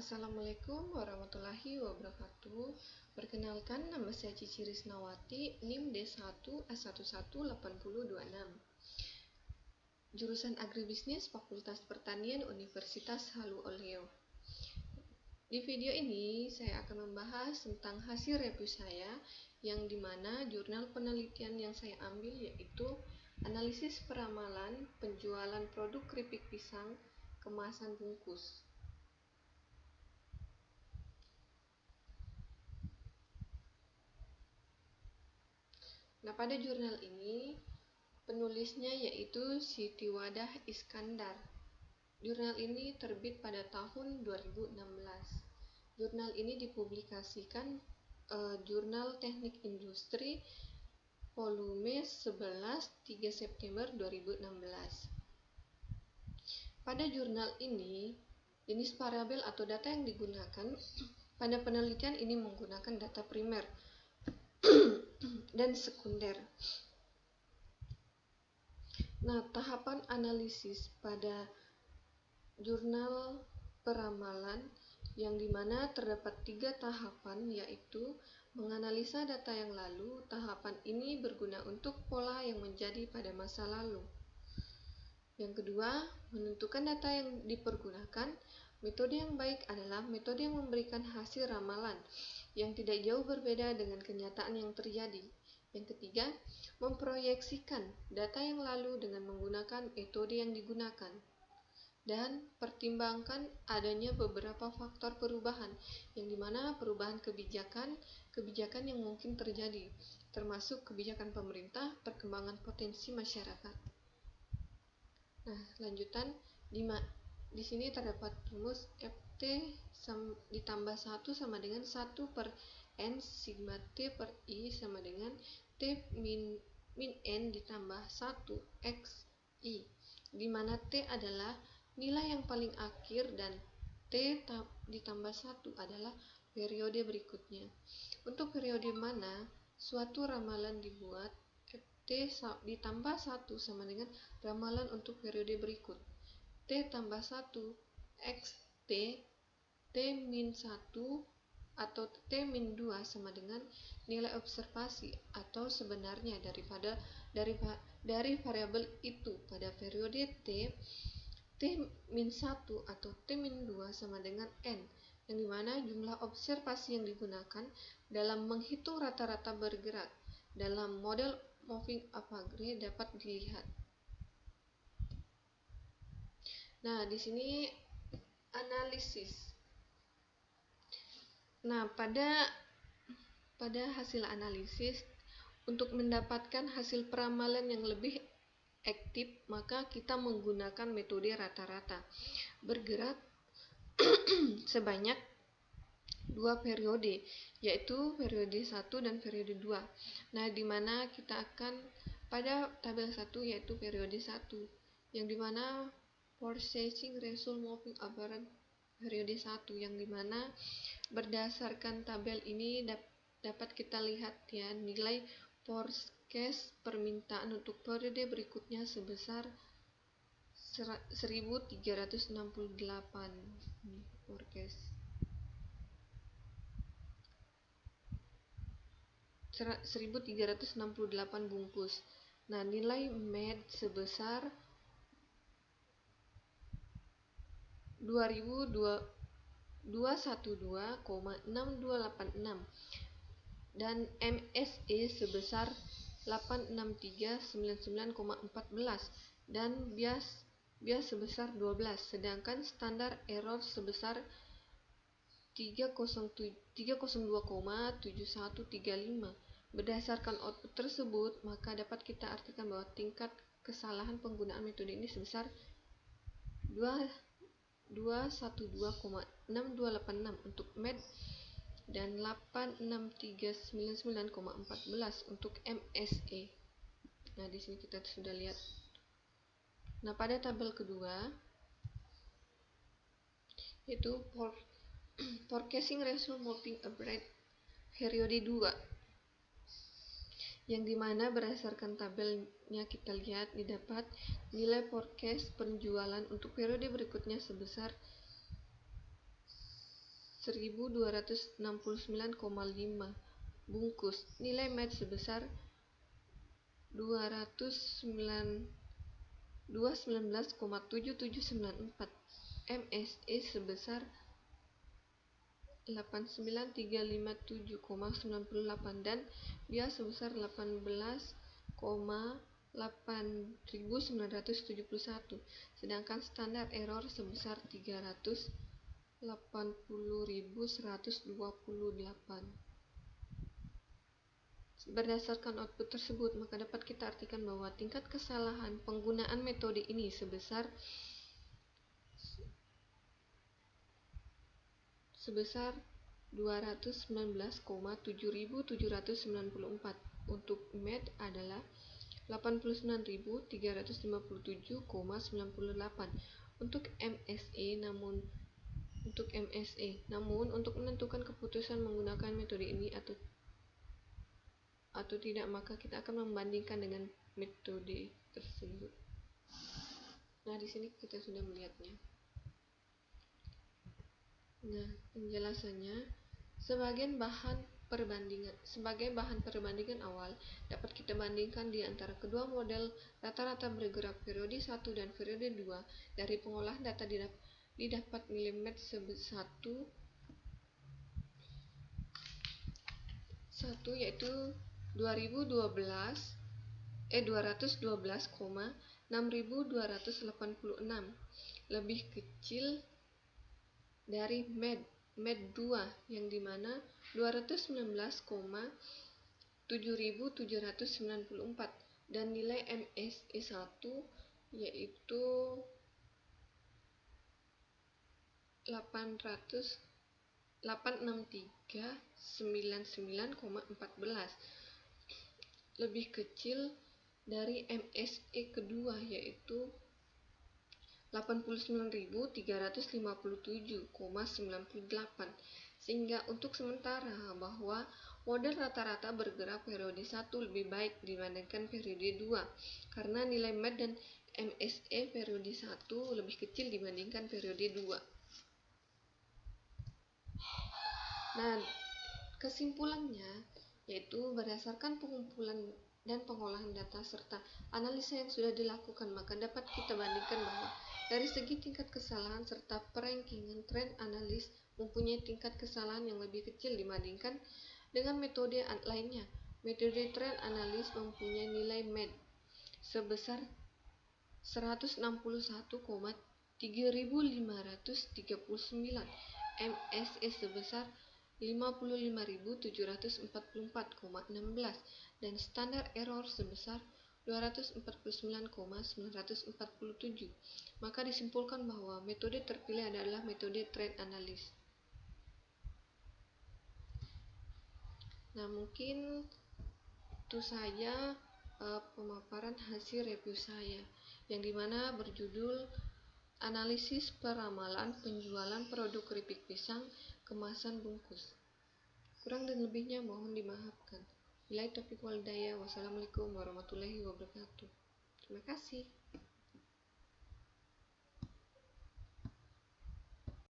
Assalamualaikum warahmatullahi wabarakatuh. Perkenalkan, nama saya Cici Risnawati, NIM D1S118026. Jurusan Agribisnis Fakultas Pertanian Universitas Halu Oleo. Di video ini saya akan membahas tentang hasil review saya, yang dimana jurnal penelitian yang saya ambil yaitu analisis peramalan penjualan produk keripik pisang kemasan bungkus. Nah, pada jurnal ini penulisnya yaitu Siti Wadah Iskandar. Jurnal ini terbit pada tahun 2016. Jurnal ini dipublikasikan Jurnal Teknik Industri volume 11 3 September 2016. Pada jurnal ini, jenis variabel atau data yang digunakan pada penelitian ini menggunakan data primer dan sekunder. Nah, tahapan analisis pada jurnal peramalan yang dimana terdapat 3 tahapan, yaitu menganalisa data yang lalu. Tahapan ini berguna untuk pola yang menjadi pada masa lalu. Yang kedua, menentukan data yang dipergunakan. Metode yang baik adalah metode yang memberikan hasil ramalan yang tidak jauh berbeda dengan kenyataan yang terjadi. Yang ketiga, memproyeksikan data yang lalu dengan menggunakan metode yang digunakan. Dan pertimbangkan adanya beberapa faktor perubahan, yang dimana perubahan kebijakan yang mungkin terjadi, termasuk kebijakan pemerintah, perkembangan potensi masyarakat. Nah, lanjutan di sini terdapat rumus Ft ditambah 1 sama dengan 1 per N sigma T per I sama dengan T min N ditambah 1 X I, di mana T adalah nilai yang paling akhir dan T ditambah 1 adalah periode berikutnya. Untuk periode mana suatu ramalan dibuat, T ditambah 1 sama dengan ramalan untuk periode berikut. T tambah 1 X T, T min 1 atau T min 2 sama dengan nilai observasi atau sebenarnya dari variabel itu pada periode T. T min 1 atau T min 2 sama dengan N, yang dimana jumlah observasi yang digunakan dalam menghitung rata-rata bergerak dalam model moving average dapat dilihat. Nah, di sini analisis. Nah, pada hasil analisis, untuk mendapatkan hasil peramalan yang lebih aktif, maka kita menggunakan metode rata-rata bergerak sebanyak 2 periode, yaitu periode 1 dan periode 2. Nah, di mana kita akan pada tabel 1 yaitu periode 1, yang dimana purchasing result moving average periode 1, yang dimana berdasarkan tabel ini dapat kita lihat ya, nilai forecast permintaan untuk periode berikutnya sebesar 1368 forecast 1368 bungkus. Nah, nilai MED sebesar 212,6286 dan MSE sebesar 86399,14 dan bias sebesar 12, sedangkan standar error sebesar 302,7135. Berdasarkan output tersebut, maka dapat kita artikan bahwa tingkat kesalahan penggunaan metode ini sebesar 212,6286 untuk MED dan 86399,14 untuk MSE. Nah, di sini kita sudah lihat. Nah, pada tabel kedua yaitu forecasting result moving average periode 2, yang dimana berdasarkan tabelnya kita lihat didapat nilai forecast penjualan untuk periode berikutnya sebesar 1269,5 bungkus. Nilai MED sebesar 219,7794, MSE sebesar 89357,98 dan biaya sebesar 18,8.971, sedangkan standar error sebesar 380.128. Berdasarkan output tersebut, maka dapat kita artikan bahwa tingkat kesalahan penggunaan metode ini sebesar 219,7794. Untuk MED adalah 89.357,98. Untuk MSE, namun untuk menentukan keputusan menggunakan metode ini atau tidak, maka kita akan membandingkan dengan metode tersebut. Nah, di sini kita sudah melihatnya. Nah, penjelasannya sebagai bahan perbandingan awal dapat kita bandingkan di antara kedua model rata-rata bergerak periode 1 dan periode 2. Dari pengolahan data didapat nilai MED sebesar 1 yaitu 212,6286, lebih kecil dari MED 2 yang dimana 219,7794 dan nilai MSE 1 yaitu 86399,14, lebih kecil dari MSE kedua yaitu 89.357,98, sehingga untuk sementara bahwa model rata-rata bergerak periode 1 lebih baik dibandingkan periode 2 karena nilai MED dan MSE periode 1 lebih kecil dibandingkan periode 2. Nah, kesimpulannya yaitu berdasarkan pengumpulan dan pengolahan data serta analisa yang sudah dilakukan, maka dapat kita bandingkan bahwa dari segi tingkat kesalahan serta perankingan, trend analis mempunyai tingkat kesalahan yang lebih kecil dibandingkan dengan metode lainnya. Metode trend analis mempunyai nilai MED sebesar 161,3539, MSE sebesar 55.744,16 dan standar error sebesar 249,947. Maka disimpulkan bahwa metode terpilih adalah metode trend analis. Nah, mungkin itu saja pemaparan hasil review saya yang dimana berjudul analisis peramalan penjualan produk keripik pisang kemasan bungkus. Kurang dan lebihnya mohon dimaafkan. Billahi taufiq wal hidayah. Wassalamualaikum warahmatullahi wabarakatuh. Terima kasih.